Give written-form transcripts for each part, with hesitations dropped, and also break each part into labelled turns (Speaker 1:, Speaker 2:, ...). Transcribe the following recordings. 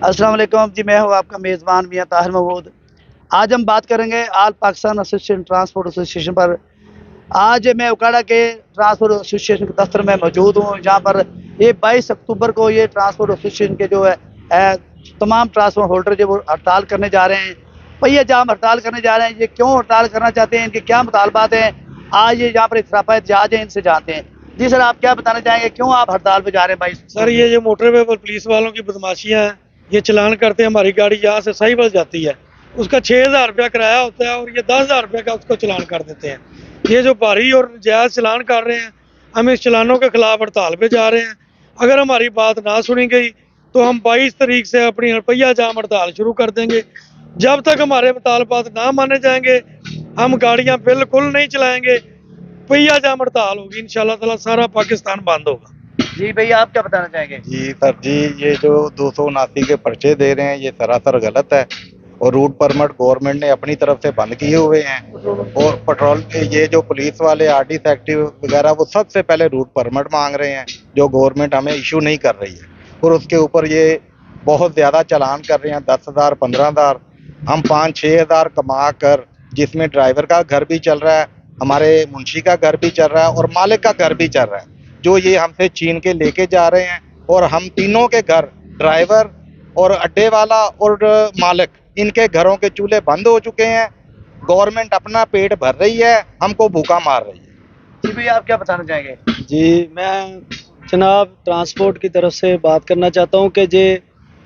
Speaker 1: अस्सलाम वालेकुम जी, मैं हूँ आपका मेज़बान मियां ताहिर महमूद। आज हम बात करेंगे all Pakistan association transport association पर। आज मैं उकाड़ा के ट्रांसपोर्ट एसोसिएशन के दफ्तर में मौजूद हूँ, जहाँ पर ये 22 अक्टूबर को ये ट्रांसपोर्ट एसोसिएशन के जो है तमाम ट्रांसपोर्ट होल्डर जो वो हड़ताल करने जा रहे हैं। पहिया जाम हड़ताल करने जा रहे हैं। ये क्यों हड़ताल करना चाहते हैं, इनके क्या मुतालबात हैं, आज ये यहाँ पर इतराफ़ा एहतजाज है, इनसे जानते हैं। जी सर, आप क्या बताना चाहेंगे, क्यों आप हड़ताल पे जा रहे हैं भाई?
Speaker 2: सर, ये जो मोटरवे पर पुलिस वालों की बदमाशियां हैं, ये चलान करते हैं। हमारी गाड़ी यहाँ से साहिवाल जाती है, उसका 6,000 रुपया किराया होता है और ये 10,000 रुपये का उसको चलान कर देते हैं। ये जो भारी और जायज़ चलान कर रहे हैं, हम इस चलानों के खिलाफ हड़ताल पे जा रहे हैं। अगर हमारी बात ना सुनी गई तो हम 22 तारीख से अपनी रुपया जाम हड़ताल शुरू कर देंगे। जब तक हमारे मुतालबात ना माने जाएंगे, हम गाड़ियाँ बिल्कुल नहीं चलाएंगे। पहिया जाम हड़ताल होगी, इंशाल्लाह ताला सारा पाकिस्तान बंद होगा।
Speaker 1: जी भैया, आप क्या बताना चाहेंगे?
Speaker 3: जी सर जी, ये जो 279 के पर्चे दे रहे हैं ये सरासर गलत है और रूट परमिट गवर्नमेंट ने अपनी तरफ से बंद किए हुए हैं। और पेट्रोल ये जो पुलिस वाले आरटीसी एक्टिव वगैरह वो सबसे पहले रूट परमिट मांग रहे हैं, जो गवर्नमेंट हमें इशू नहीं कर रही है। और उसके ऊपर ये बहुत ज़्यादा चालान कर रहे हैं, 10,000 15,000। हम 5-6 हज़ार कमा कर, जिसमें ड्राइवर का घर भी चल रहा है, हमारे मुंशी का घर भी चल रहा है और मालिक का घर भी चल रहा है, जो ये हमसे छीन के लेके जा रहे हैं। और हम तीनों के घर, ड्राइवर और अड्डे वाला और मालिक, इनके घरों के चूल्हे बंद हो चुके हैं। गवर्नमेंट अपना पेट भर रही है, हमको भूखा मार रही है।
Speaker 1: जी भैया, आप क्या बताना चाहेंगे?
Speaker 2: जी, मैं जनाब ट्रांसपोर्ट की तरफ से बात करना चाहता हूँ कि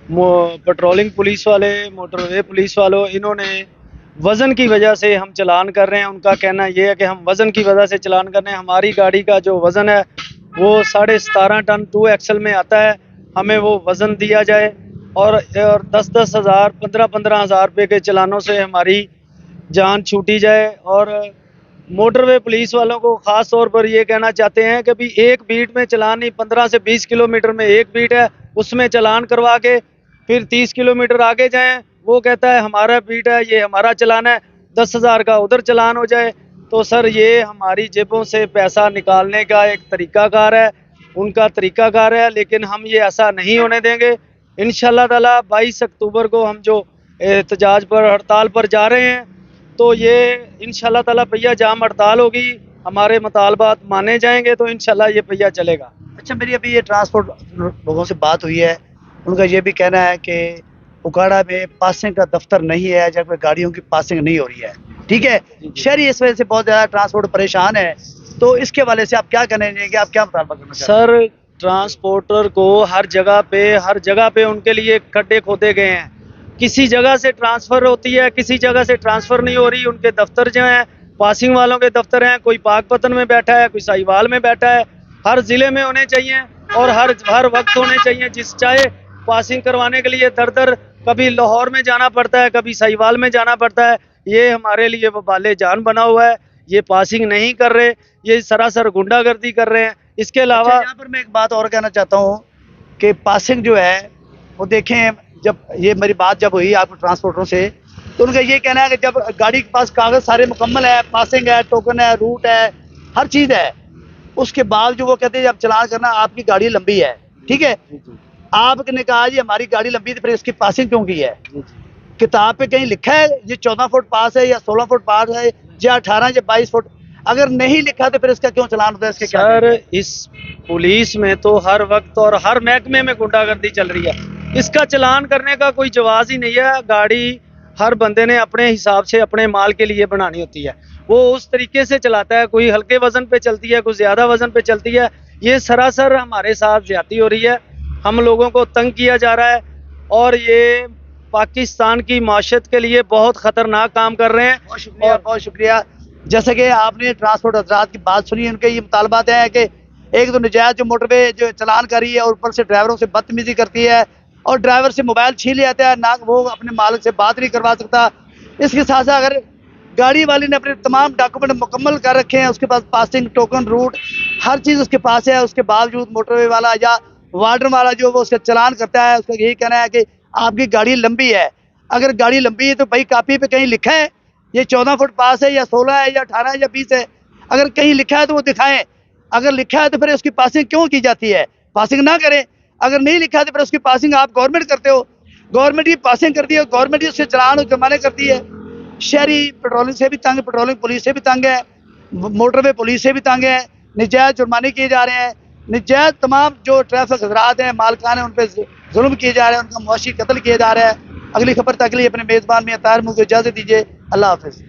Speaker 2: पेट्रोलिंग पुलिस वाले, मोटरवे पुलिस वालों, इन्होंने वज़न की वजह से हम चलान कर रहे हैं। उनका कहना ये है कि हम वज़न की वजह से चलान कर रहे हैं। हमारी गाड़ी का जो वज़न है वो 17.5 टन 2 एक्सल में आता है। हमें वो वज़न दिया जाए और 10-10 हज़ार 15-15 हज़ार रुपये के चलानों से हमारी जान छूटी जाए। और मोटरवे पुलिस वालों को ख़ास तौर पर ये कहना चाहते हैं कि भी एक बीट में चलान नहीं, 15 से 20 किलोमीटर में एक बीट है, उसमें चलान करवा के फिर 30 किलोमीटर आगे जाएं। वो कहता है हमारा बीट है, ये हमारा चलान है, 10,000 का उधर चलान हो जाए। तो सर, ये हमारी जेबों से पैसा निकालने का एक तरीकाकार है, उनका तरीकाकार है, लेकिन हम ये ऐसा नहीं होने देंगे। इंशाल्लाह ताला 22 अक्टूबर को हम जो एहतजाज पर, हड़ताल पर जा रहे हैं, तो ये इंशाल्लाह ताला पहिया जाम हड़ताल होगी। हमारे मुतालबात माने जाएंगे तो इंशाल्लाह ये पहिया चलेगा।
Speaker 1: अच्छा, मेरी अभी ये ट्रांसपोर्ट लोगों से बात हुई है, उनका ये भी कहना है कि उकाड़ा में पासिंग का दफ्तर नहीं है, जब गाड़ियों की पासिंग नहीं हो रही है। ठीक है, शहरी इस वजह से बहुत ज़्यादा ट्रांसपोर्ट परेशान है, तो इसके वाले से आप क्या कहना चाहेंगे, आप क्या मुतालबा करना चाहते हैं?
Speaker 2: सर, ट्रांसपोर्टर को हर जगह पे उनके लिए खड्डे खोदे गए हैं। किसी जगह से ट्रांसफ़र होती है, किसी जगह से ट्रांसफ़र नहीं हो रही। उनके दफ्तर जो हैं, पासिंग वालों के दफ्तर हैं, कोई पाकपतन में बैठा है, कोई साहिवाल में बैठा है। हर ज़िले में होने चाहिए और हर वक्त होने चाहिए। चाहे पासिंग करवाने के लिए दर दर कभी लाहौर में जाना पड़ता है, कभी साहिवाल में जाना पड़ता है। ये हमारे लिए वबाले जान बना हुआ है। ये पासिंग नहीं कर रहे, ये सरासर गुंडागर्दी कर रहे हैं। इसके अलावा
Speaker 1: यहाँ पर मैं एक बात और कहना चाहता हूँ कि पासिंग जो है वो देखें, जब ये मेरी बात जब हुई आपको ट्रांसपोर्टरों से, तो उनका ये कहना है कि जब गाड़ी के पास कागज़ सारे मुकम्मल है, पासिंग है, टोकन है, रूट है, हर चीज़ है, उसके बावजूद वो कहते हैं जब चलान करना, आपकी गाड़ी लंबी है। ठीक है, आपने कहा जी हमारी गाड़ी लंबी है, तो फिर इसकी पासिंग क्यों की है? किताब पे कहीं लिखा है ये 14 फुट पास है या 16 फुट पास है या 18 या 22 फुट? अगर नहीं लिखा तो फिर इसका क्यों चलान होता है? इसके क्या
Speaker 2: सर, इस पुलिस में तो हर वक्त और हर महकमे में गुंडागर्दी चल रही है। इसका चलान करने का कोई जवाज ही नहीं है। गाड़ी हर बंदे ने अपने हिसाब से अपने माल के लिए बनानी होती है, वो उस तरीके से चलाता है। कोई हल्के वजन पे चलती है, कोई ज़्यादा वजन पे चलती है। ये सरासर हमारे साथ ज्यादती हो रही है, हम लोगों को तंग किया जा रहा है और ये पाकिस्तान की माशत के लिए बहुत ख़तरनाक काम कर रहे हैं।
Speaker 1: बहुत शुक्रिया, बहुत शुक्रिया। जैसे कि आपने ट्रांसपोर्ट हजरात की बात सुनी, उनके ये मुतालबात हैं कि एक तो नजायज़ जो मोटरवे जो चलान करी है और ऊपर से ड्राइवरों से बदतमीजी करती है और ड्राइवर से मोबाइल छीन लेता है, ना वो अपने मालिक से बात नहीं करवा सकता। इसके साथ साथ अगर गाड़ी वाले ने अपने तमाम डॉक्यूमेंट मुकम्मल कर रखे हैं, उसके पास पासिंग, टोकन, रूट, हर चीज़ उसके पास है, उसके बावजूद मोटरवे वाला या वार्डन वाला जो वो उसका चलान करता है, उसका यही कहना है कि आपकी गाड़ी लंबी है। अगर गाड़ी लंबी है तो भाई कापी पे कहीं लिखा है ये 14 फुट पास है या 16 है या 18 या 20 है? अगर कहीं लिखा है तो वो दिखाएं। अगर लिखा है तो फिर उसकी पासिंग क्यों की जाती है? पासिंग ना करें। अगर नहीं लिखा है तो फिर उसकी पासिंग आप गवर्नमेंट करते हो, گورنمنٹ یہ پاسنگ کرتی ہے, گورنمنٹ اس سے چلان اور جرمانے کرتی ہے. شہری پیٹرولنگ سے بھی تنگ, پیٹرولنگ پولیس سے بھی تنگ ہے, موٹر وے پولیس سے بھی تنگ ہے, نجائز جرمانے کیے جا رہے ہیں, نجائز تمام جو ٹریفک حضرات ہیں مالکان ہیں ان پہ ظلم کیے جا رہے ہیں, ان کا معاشی قتل کیا جا رہا ہے. اگلی خبر تک کے لیے اپنے میزبان میں طاہر کو اجازت دیجیے. اللہ حافظ.